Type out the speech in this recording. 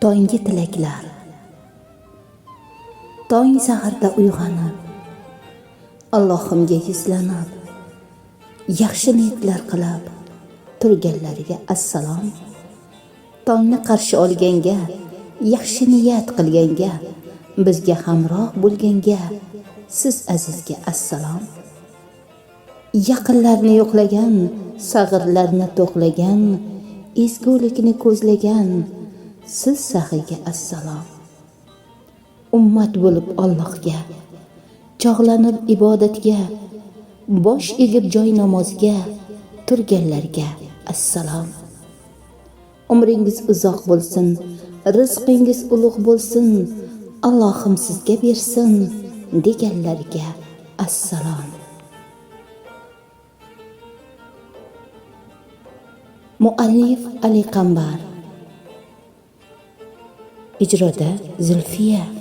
Tonggi tilaklar. Tong saharda uyg'onib, Allohimga yuzlanib, yaxshi niyatlar qilib turganlarga assalom. Tongni qarshi olganga, yaxshi niyat qilganga, bizga hamroh bo'lganga, siz azizga assalom. Yaqinlarni yo'qlagan, sag'irlarni to'qlagan, ezgulikni ko'zlagan, siz saxiga assalom. Ummat bo'lib Allohga, chog'lanib ibodatga, bosh egib joy namozga turganlarga assalom. Umringiz uzoq bo'lsin, rizqingiz ulug' bo'lsin, Allohim sizga bersin deganlarga assalom. Muallif Ali Qambar, ijroda Zulfiya.